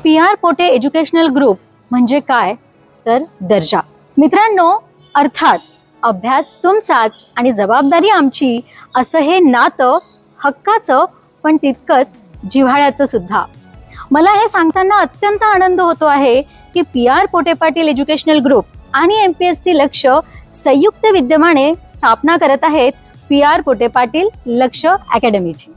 PR Pote educational group म्हणजे काय तर दर्जा. मित्रांनो, अर्थात अभ्यास तुमचाच आणि जबाबदारी आमची असं हे नातं हक्काचं पण तितकंच जिव्हाळ्याचं सुद्धा. मला हे सांगताना अत्यंत आनंद होतो आहे की PR Pote Patil educational group आणि MPSC लक्ष संयुक्त विद्यमाने स्थापना करत आहेत PR पोटे पाटील लक्ष अकॅडमीची.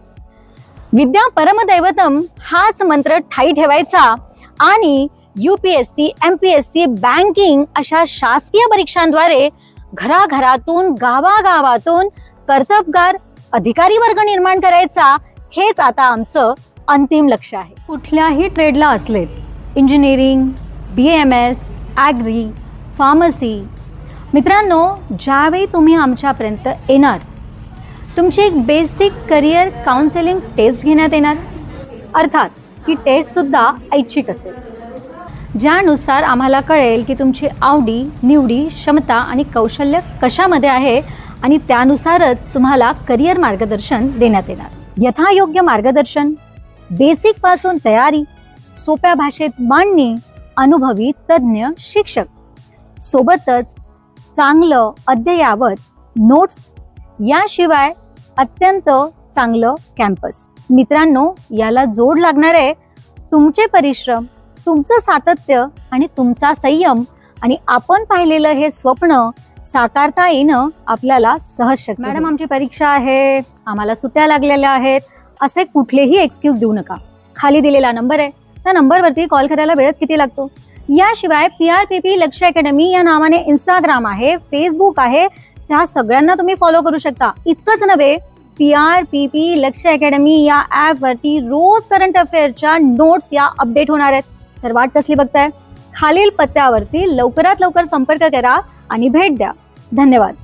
विद्या परमदैवतम हाच मंत्र ठाई ठेवायचा आणि UPSC, MPSC, बँकिंग अशा शासकीय परीक्षांद्वारे घराघरातून गावागावातून कर्तबगार अधिकारी वर्ग निर्माण करायचा हेच आता आमचं अंतिम लक्ष्य आहे. कुठल्याही ट्रेडला असलेत, इंजिनिअरिंग, BAMS, ॲग्री, फार्मसी. मित्रांनो, ज्यावेळी तुम्ही आमच्यापर्यंत येणार तुमची एक बेसिक करिअर काउन्सिलिंग टेस्ट घेण्यात येणार. अर्थात ही टेस्टसुद्धा ऐच्छिक असेल, ज्यानुसार आम्हाला कळेल की तुमची आवडी निवडी, क्षमता आणि कौशल्य कशामध्ये आहे आणि त्यानुसारच तुम्हाला करिअर मार्गदर्शन देण्यात येणार. यथायोग्य मार्गदर्शन, बेसिकपासून तयारी, सोप्या भाषेत मांडणी, अनुभवी तज्ज्ञ शिक्षक, सोबतच चांगलं अद्ययावत नोट्स, याशिवाय अत्यंत चांगलं कॅम्पस. मित्रांनो, याला जोड लागणारे तुमचे परिश्रम, तुमचं सातत्य आणि तुमचा संयम आणि आपण पाहिलेलं हे स्वप्न साकारता येणं आपल्याला सहज शक्य. मॅडम, आमची परीक्षा आहे, आम्हाला सुट्ट्या लागलेल्या आहेत, असे कुठलेही एक्सक्यूज देऊ नका. खाली दिलेला नंबर आहे, त्या नंबरवरती कॉल करायला वेळच किती लागतो. याशिवाय PRPP लक्ष अकॅडमी या नावाने इंस्टाग्राम आहे, फेसबुक आहे, त्या सगळ्यांना तुम्ही फॉलो करू शकता. इतकंच नव्हे, PRPP लक्ष अकॅडमी या ॲपवरती रोज करंट अफेअरच्या नोट्स या अपडेट होणार आहेत. तर वाट कसली बघताय? खालील पत्त्यावरती लवकरात लवकर संपर्क करा आणि भेट द्या. धन्यवाद.